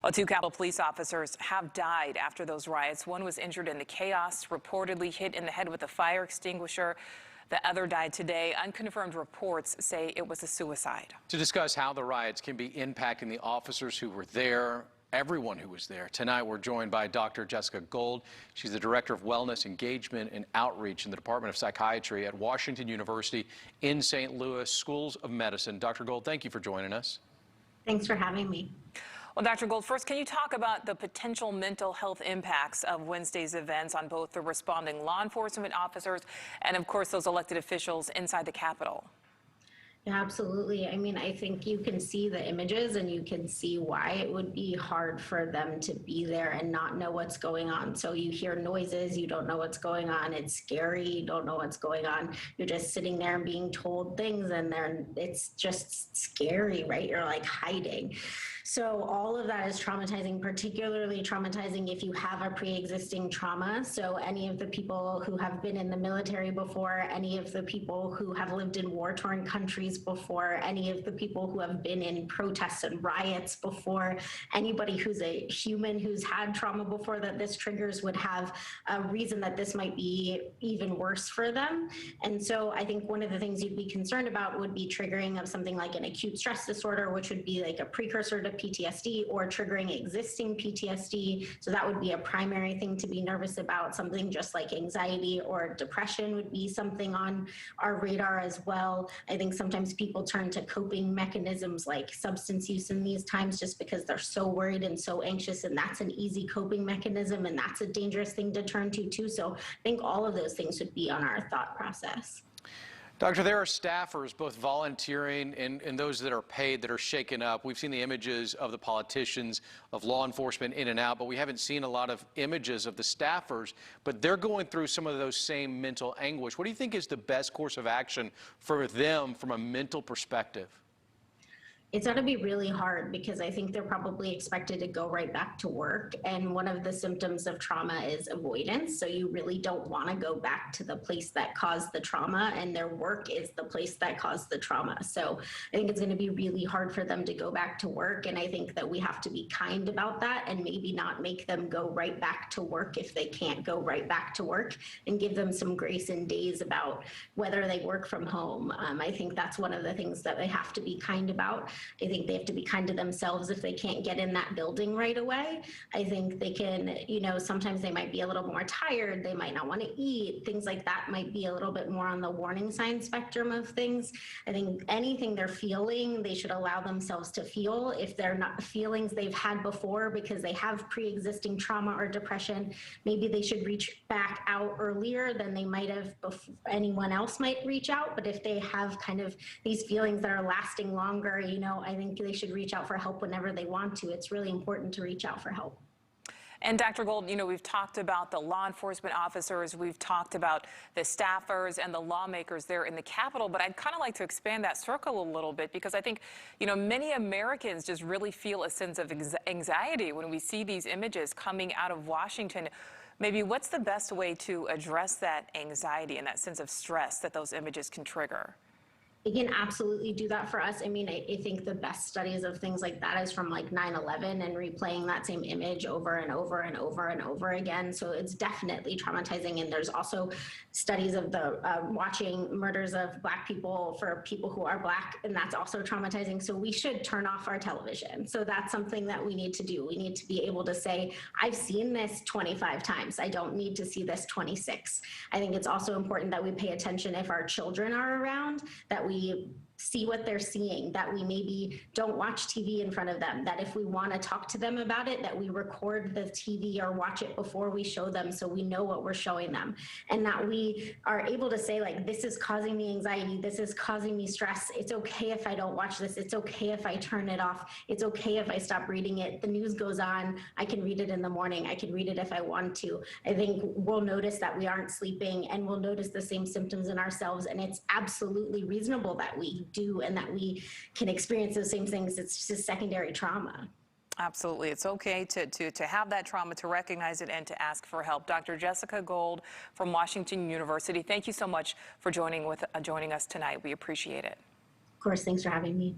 Well, two Capitol police officers have died after those riots. One was injured in the chaos, reportedly hit in the head with a fire extinguisher. The other died today. Unconfirmed reports say it was a suicide. To discuss how the riots can be impacting the officers who were there, everyone who was there, tonight we're joined by Dr. Jessica Gold. She's the Director of Wellness, Engagement, and Outreach in the Department of Psychiatry at Washington University in St. Louis Schools of Medicine. Dr. Gold, thank you for joining us. Thanks for having me. Well, Dr. Gold, first, can you talk about the potential mental health impacts of Wednesday's events on both the responding law enforcement officers and, of course, those elected officials inside the Capitol? Yeah, absolutely. I mean, I think you can see the images and you can see why it would be hard for them to be there and not know what's going on. So you hear noises, you don't know what's going on. It's scary, you don't know what's going on. You're just sitting there and being told things, and it's just scary, right? You're like hiding. So all of that is traumatizing, particularly traumatizing if you have a pre-existing trauma. So any of the people who have been in the military before, any of the people who have lived in war-torn countries before, any of the people who have been in protests and riots before, anybody who's a human who's had trauma before that this triggers would have a reason that this might be even worse for them. And so I think one of the things you'd be concerned about would be triggering of something like an acute stress disorder, which would be like a precursor to PTSD, or triggering existing PTSD. So that would be a primary thing to be nervous about. Something just like anxiety or depression would be something on our radar as well. I think sometimes people turn to coping mechanisms like substance use in these times just because they're so worried and so anxious, and that's an easy coping mechanism, and that's a dangerous thing to turn to too. So I think all of those things would be on our thought process. Doctor, there are staffers, both volunteering and those that are paid, that are shaken up. We've seen the images of the politicians, of law enforcement in and out, but we haven't seen a lot of images of the staffers, but they're going through some of those same mental anguish. What do you think is the best course of action for them from a mental perspective? It's going to be really hard because I think they're probably expected to go right back to work. And one of the symptoms of trauma is avoidance. So you really don't want to go back to the place that caused the trauma, and their work is the place that caused the trauma. So I think it's going to be really hard for them to go back to work. And I think that we have to be kind about that and maybe not make them go right back to work if they can't go right back to work, and give them some grace in days about whether they work from home. I think that's one of the things that they have to be kind about. I think they have to be kind to themselves if they can't get in that building right away. I think they can, sometimes they might be a little more tired. They might not want to eat. Things like that might be a little bit more on the warning sign spectrum of things. I think anything they're feeling, they should allow themselves to feel. If they're not feelings they've had before because they have pre-existing trauma or depression, maybe they should reach back out earlier than they might have before anyone else might reach out. But if they have kind of these feelings that are lasting longer, I think they should reach out for help whenever they want to. It's really important to reach out for help. And Dr. Gold, we've talked about the law enforcement officers, we've talked about the staffers and the lawmakers there in the Capitol, but I'd kind of like to expand that circle a little bit, because I think, many Americans just really feel a sense of anxiety when we see these images coming out of Washington. Maybe what's the best way to address that anxiety and that sense of stress that those images can trigger? It can absolutely do that for us. I mean, I think the best studies of things like that is from like 9/11 and replaying that same image over and over and over and over again. So it's definitely traumatizing. And there's also studies of the watching murders of Black people for people who are Black, and that's also traumatizing. So we should turn off our television. So that's something that we need to do. We need to be able to say, I've seen this 25 times. I don't need to see this 26. I think it's also important that we pay attention if our children are around, that we see what they're seeing, that we maybe don't watch TV in front of them, that if we want to talk to them about it, that we record the TV or watch it before we show them so we know what we're showing them, and that we are able to say, like, this is causing me anxiety, this is causing me stress. It's okay if I don't watch this. It's okay if I turn it off. It's okay if I stop reading it. The news goes on. I can read it in the morning. I can read it if I want to. I think we'll notice that we aren't sleeping, and we'll notice the same symptoms in ourselves, and it's absolutely reasonable that we do and that we can experience those same things. It's just secondary trauma. Absolutely. It's okay to have that trauma, to recognize it, and to ask for help. Dr. Jessica Gold from Washington University, thank you so much for joining us tonight. We appreciate it. Of course, thanks for having me.